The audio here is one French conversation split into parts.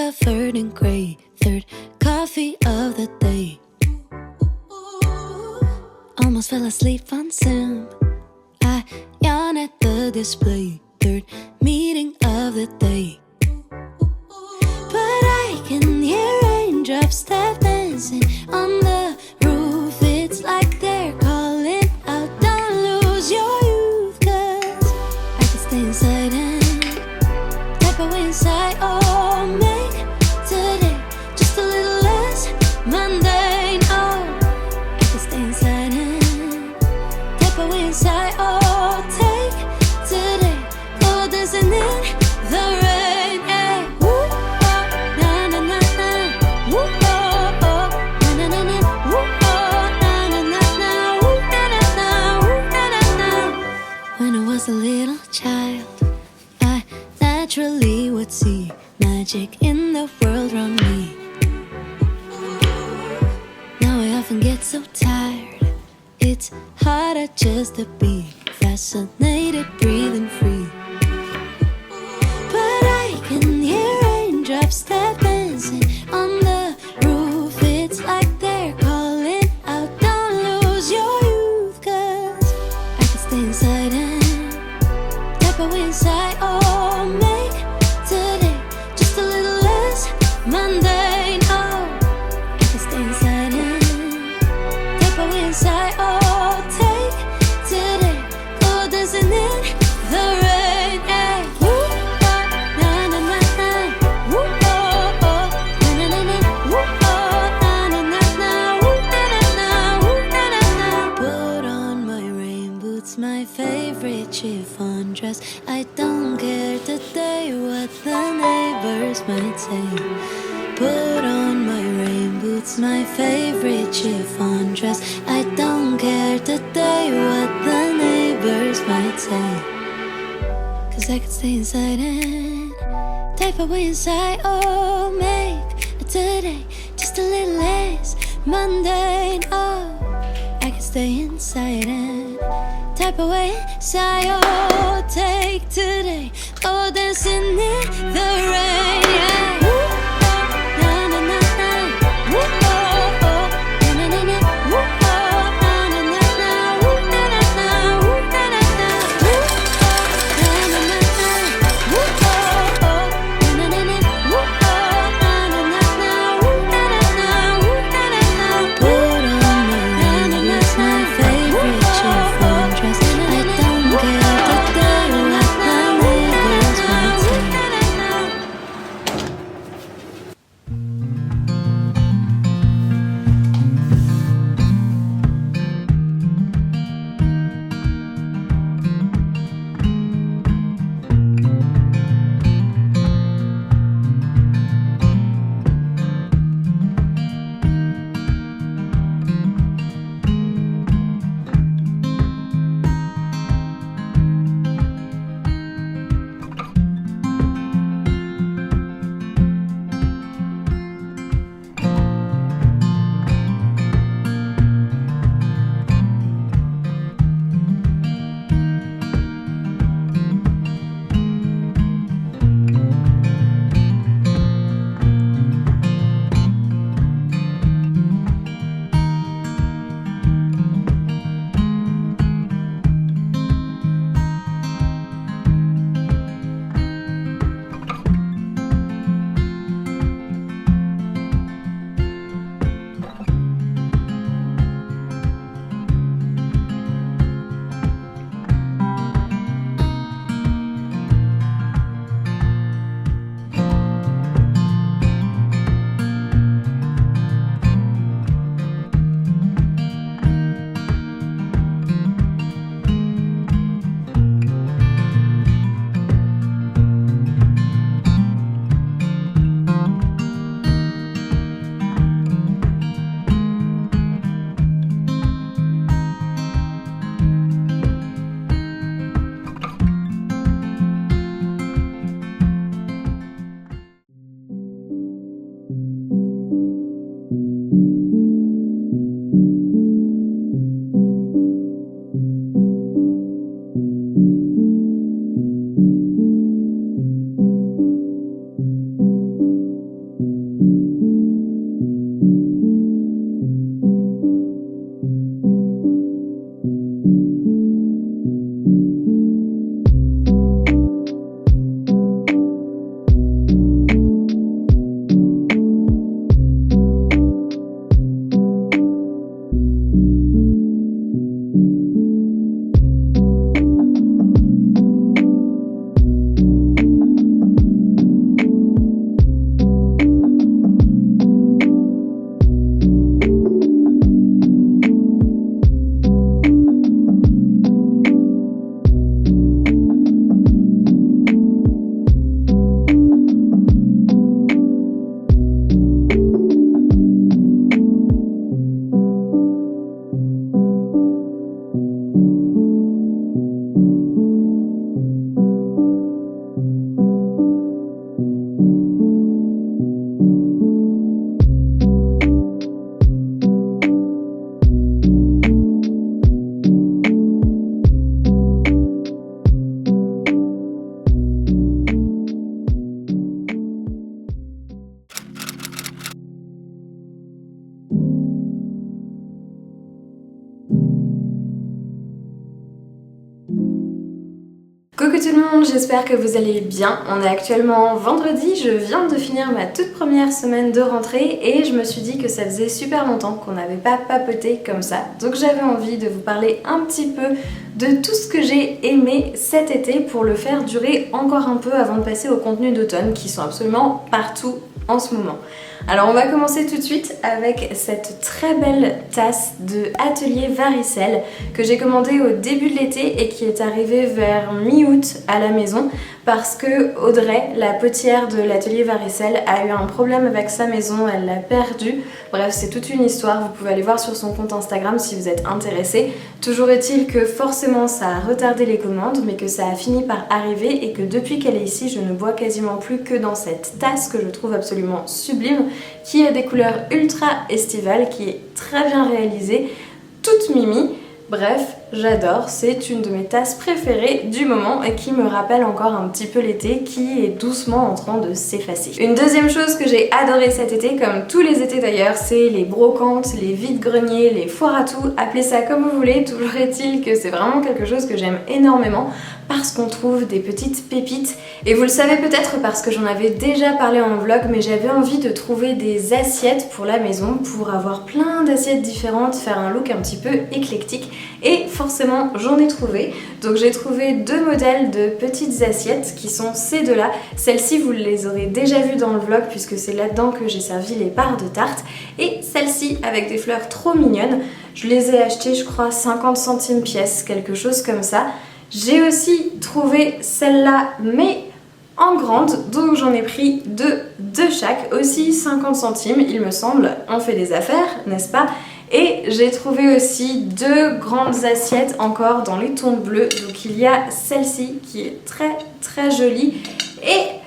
covered in gray. Third coffee of the day. Almost fell asleep on Zoom. I yawn at the display. Third meeting of the day. But I can hear raindrops tap dancing on the roof. It's like they're calling out, don't lose your youth. Cause I can stay inside and type away inside. Oh, make today just a little less mundane. Oh, I can stay inside and type away inside. Oh, take today, go dancing in the rain. Hey, woo, oh, na na na na. Woo, oh, oh, na na na na. Woo, oh, na na na na. Woo, na na na. Woo, na na na. When I was a little child, I naturally would see magic in the world around me. Now I often get so tired, it's harder just to be fascinated, breathing free. But I can hear raindrops tap dancing on the roof. It's like they're calling out, don't lose your youth. Cause I can stay inside and type away inside. Oh, make today just a little less mundane. Oh, I can stay inside and type away inside. Oh, take today, go dancing in the rain. Hey, woo, oh, na na na na. Woo, oh, oh, na na na na. Woo, oh, na na na na. Woo, na na na. Woo, na na na. Put on my rain boots, my favorite chiffon dress. I don't care today what the neighbors might say. Put on my rain boots, my favorite chiffon dress. I don't care today what the neighbors might say. Cause I could stay inside and type away inside. Oh, make today just a little less mundane. Oh, I could stay inside and type away inside. Oh, take today, go dancing in the rain. Yeah. Woo, oh, na na na na. Woo, oh, oh, na na na na. Woo, oh, na na na na. Woo, na na na. Woo, na na na. Woo, oh, na na na na. Woo, oh, oh, na na na na. Woo, oh, na na na na. Woo, na na na. Woo, na na na. Put on my rain boots, my favorite chiffon dress. I don't care today what the neighbors might say. Coucou tout le monde, j'espère que vous allez bien. On est actuellement vendredi, je viens de finir ma toute première semaine de rentrée et je me suis dit que ça faisait super longtemps qu'on n'avait pas papoté comme ça. Donc j'avais envie de vous parler un petit peu de tout ce que j'ai aimé cet été pour le faire durer encore un peu avant de passer au contenu d'automne qui sont absolument partout en ce moment. Alors on va commencer tout de suite avec cette très belle tasse de Atelier Varicelle que j'ai commandée au début de l'été et qui est arrivée vers mi-août à la maison parce que Audrey, la potière de l'Atelier Varicelle, a eu un problème avec sa maison, elle l'a perdue. Bref, c'est toute une histoire, vous pouvez aller voir sur son compte Instagram si vous êtes intéressé. Toujours est-il que forcément ça a retardé les commandes mais que ça a fini par arriver et que depuis qu'elle est ici, je ne bois quasiment plus que dans cette tasse que je trouve absolument sublime, qui a des couleurs ultra estivales, qui est très bien réalisée, toute mimi. Bref, j'adore, c'est une de mes tasses préférées du moment et qui me rappelle encore un petit peu l'été qui est doucement en train de s'effacer. Une deuxième chose que j'ai adoré cet été, comme tous les étés d'ailleurs, c'est les brocantes, les vides-greniers, les foires à tout, appelez ça comme vous voulez, toujours est-il que c'est vraiment quelque chose que j'aime énormément parce qu'on trouve des petites pépites et vous le savez peut-être parce que j'en avais déjà parlé en vlog, mais j'avais envie de trouver des assiettes pour la maison pour avoir plein d'assiettes différentes, faire un look un petit peu éclectique et forcément j'en ai trouvé. Donc j'ai trouvé deux modèles de petites assiettes qui sont ces deux-là. Celles-ci vous les aurez déjà vues dans le vlog puisque c'est là-dedans que j'ai servi les parts de tarte et celle-ci avec des fleurs trop mignonnes. Je les ai achetées je crois 50 centimes pièce, quelque chose comme ça. J'ai aussi trouvé celle-là mais en grande, donc j'en ai pris deux de chaque, aussi 50 centimes il me semble, on fait des affaires, n'est-ce pas? Et j'ai trouvé aussi deux grandes assiettes encore dans les tons bleus, donc il y a celle-ci qui est très jolie et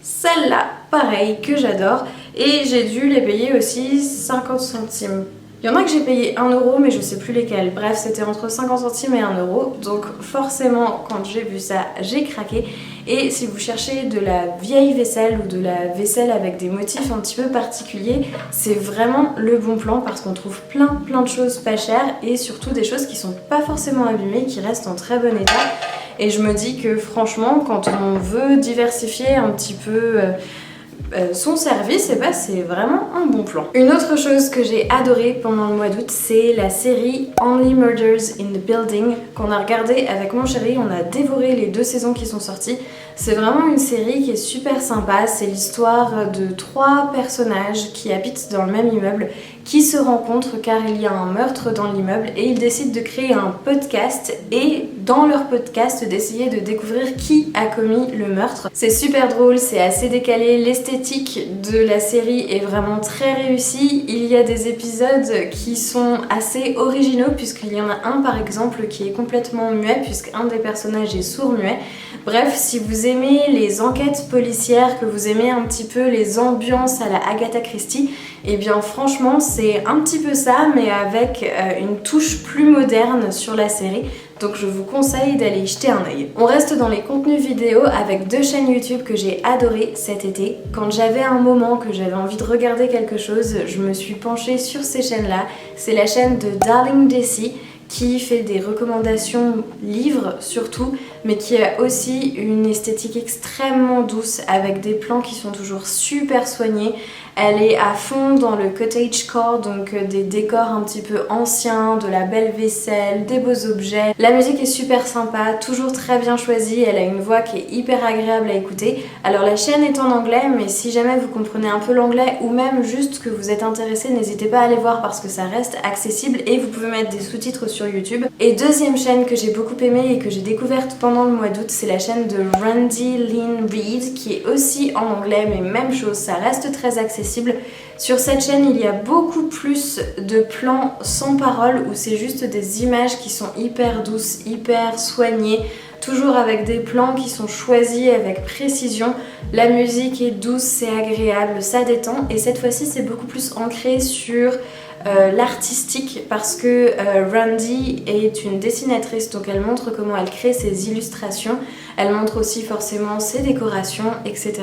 celle-là, pareil, que j'adore et j'ai dû les payer aussi 50 centimes. Il y en a que j'ai payé 1 euro mais je sais plus lesquels. Bref, c'était entre 50 centimes et 1 euro. Donc forcément, quand j'ai vu ça, j'ai craqué. Et si vous cherchez de la vieille vaisselle ou de la vaisselle avec des motifs un petit peu particuliers, c'est vraiment le bon plan parce qu'on trouve plein de choses pas chères et surtout des choses qui sont pas forcément abîmées, qui restent en très bon état. Et je me dis que franchement, quand on veut diversifier un petit peu son service, et c'est vraiment un bon plan. Une autre chose que j'ai adoré pendant le mois d'août, c'est la série Only Murders in the Building qu'on a regardé avec mon chéri. On a dévoré les 2 saisons qui sont sorties. C'est vraiment une série qui est super sympa. C'est l'histoire de 3 personnages qui habitent dans le même immeuble, qui se rencontrent car il y a un meurtre dans l'immeuble et ils décident de créer un podcast et dans leur podcast d'essayer de découvrir qui a commis le meurtre. C'est super drôle, c'est assez décalé, l'esthétique de la série est vraiment très réussie. Il y a des épisodes qui sont assez originaux puisqu'il y en a un par exemple qui est complètement muet puisqu'un des personnages est sourd-muet. Bref, si vous aimez les enquêtes policières, que vous aimez un petit peu les ambiances à la Agatha Christie, et bien franchement c'est un petit peu ça mais avec une touche plus moderne sur la série. Donc je vous conseille d'aller y jeter un œil. On reste dans les contenus vidéo avec 2 chaînes YouTube que j'ai adorées cet été. Quand j'avais un moment que j'avais envie de regarder quelque chose, je me suis penchée sur ces chaînes-là. C'est la chaîne de Darling Jessie qui fait des recommandations livres surtout, mais qui a aussi une esthétique extrêmement douce avec des plans qui sont toujours super soignés. Elle est à fond dans le cottagecore, donc des décors un petit peu anciens, de la belle vaisselle, des beaux objets. La musique est super sympa, toujours très bien choisie, elle a une voix qui est hyper agréable à écouter. Alors la chaîne est en anglais, mais si jamais vous comprenez un peu l'anglais ou même juste que vous êtes intéressé, n'hésitez pas à aller voir parce que ça reste accessible et vous pouvez mettre des sous-titres sur YouTube. Et deuxième chaîne que j'ai beaucoup aimée et que j'ai découverte pendant le mois d'août, c'est la chaîne de Randy Lynn Reid qui est aussi en anglais, mais même chose, ça reste très accessible. Sur cette chaîne, il y a beaucoup plus de plans sans parole où c'est juste des images qui sont hyper douces, hyper soignées, toujours avec des plans qui sont choisis avec précision. La musique est douce, c'est agréable, ça détend et cette fois-ci c'est beaucoup plus ancré sur l'artistique parce que Randy est une dessinatrice, donc elle montre comment elle crée ses illustrations, elle montre aussi forcément ses décorations, etc.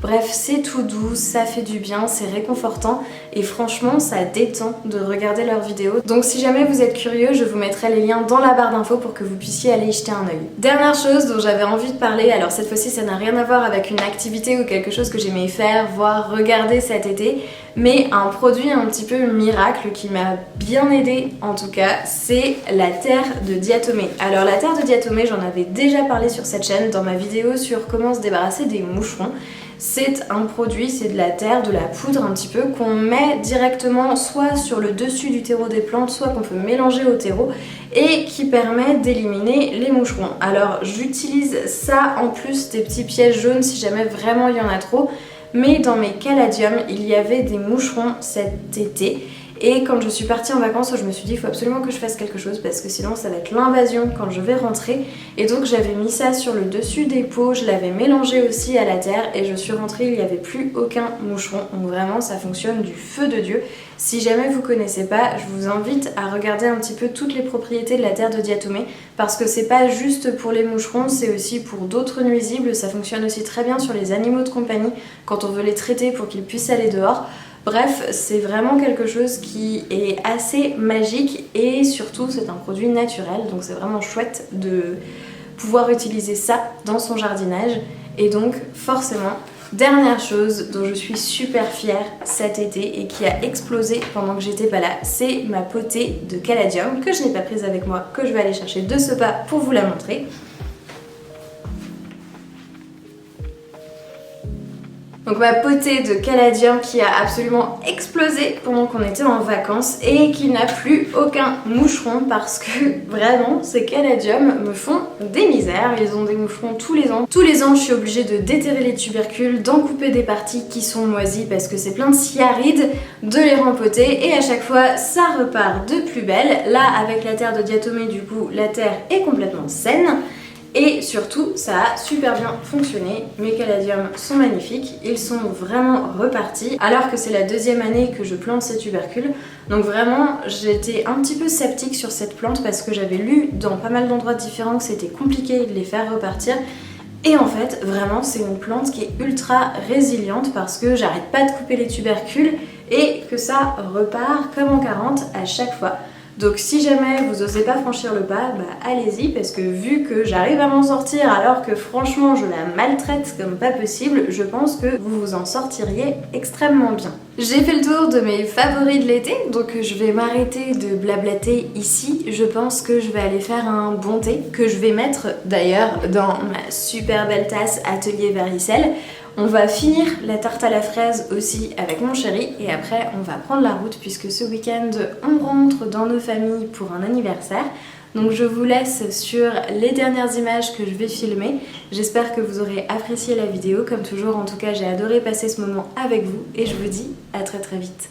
Bref, c'est tout doux, ça fait du bien, c'est réconfortant et franchement ça détend de regarder leurs vidéos. Donc si jamais vous êtes curieux, je vous mettrai les liens dans la barre d'infos pour que vous puissiez aller y jeter un œil. Dernière chose dont j'avais envie de parler, alors cette fois-ci ça n'a rien à voir avec une activité ou quelque chose que j'aimais faire, voire regarder cet été, mais un produit un petit peu miracle qui m'a bien aidé en tout cas, c'est la terre de diatomée. Alors la terre de diatomée, j'en avais déjà parlé sur cette chaîne dans ma vidéo sur comment se débarrasser des moucherons. C'est un produit, c'est de la terre, de la poudre un petit peu qu'on met directement soit sur le dessus du terreau des plantes, soit qu'on peut mélanger au terreau et qui permet d'éliminer les moucherons. Alors j'utilise ça en plus des petits pièges jaunes si jamais vraiment il y en a trop, mais dans mes caladiums il y avait des moucherons cet été. Et quand je suis partie en vacances, je me suis dit il faut absolument que je fasse quelque chose parce que sinon ça va être l'invasion quand je vais rentrer. Et donc j'avais mis ça sur le dessus des pots, je l'avais mélangé aussi à la terre et je suis rentrée, il n'y avait plus aucun moucheron. Donc vraiment ça fonctionne du feu de Dieu. Si jamais vous connaissez pas, je vous invite à regarder un petit peu toutes les propriétés de la terre de diatomée parce que c'est pas juste pour les moucherons, c'est aussi pour d'autres nuisibles. Ça fonctionne aussi très bien sur les animaux de compagnie quand on veut les traiter pour qu'ils puissent aller dehors. Bref, c'est vraiment quelque chose qui est assez magique et surtout c'est un produit naturel, donc c'est vraiment chouette de pouvoir utiliser ça dans son jardinage. Et donc forcément, dernière chose dont je suis super fière cet été et qui a explosé pendant que j'étais pas là, c'est ma potée de caladium que je n'ai pas prise avec moi, que je vais aller chercher de ce pas pour vous la montrer. Donc ma potée de caladium qui a absolument explosé pendant qu'on était en vacances et qui n'a plus aucun moucheron parce que vraiment ces caladiums me font des misères, ils ont des moucherons tous les ans. Tous les ans je suis obligée de déterrer les tubercules, d'en couper des parties qui sont moisies parce que c'est plein de cyarides, de les rempoter et à chaque fois ça repart de plus belle. Là avec la terre de diatomée du coup la terre est complètement saine. Et surtout, ça a super bien fonctionné. Mes caladiums sont magnifiques, ils sont vraiment repartis, alors que c'est la deuxième année que je plante ces tubercules. Donc vraiment, j'étais un petit peu sceptique sur cette plante parce que j'avais lu dans pas mal d'endroits différents que c'était compliqué de les faire repartir. Et en fait, vraiment, c'est une plante qui est ultra résiliente parce que j'arrête pas de couper les tubercules et que ça repart comme en 40 à chaque fois. Donc si jamais vous osez pas franchir le pas, bah allez-y parce que vu que j'arrive à m'en sortir alors que franchement je la maltraite comme pas possible, je pense que vous vous en sortiriez extrêmement bien. J'ai fait le tour de mes favoris de l'été, donc je vais m'arrêter de blablater ici. Je pense que je vais aller faire un bon thé que je vais mettre d'ailleurs dans ma super belle tasse Atelier Varicelle. On va finir la tarte à la fraise aussi avec mon chéri et après on va prendre la route puisque ce week-end on rentre dans nos familles pour un anniversaire. Donc je vous laisse sur les dernières images que je vais filmer. J'espère que vous aurez apprécié la vidéo. Comme toujours, en tout cas, j'ai adoré passer ce moment avec vous et je vous dis à très très vite.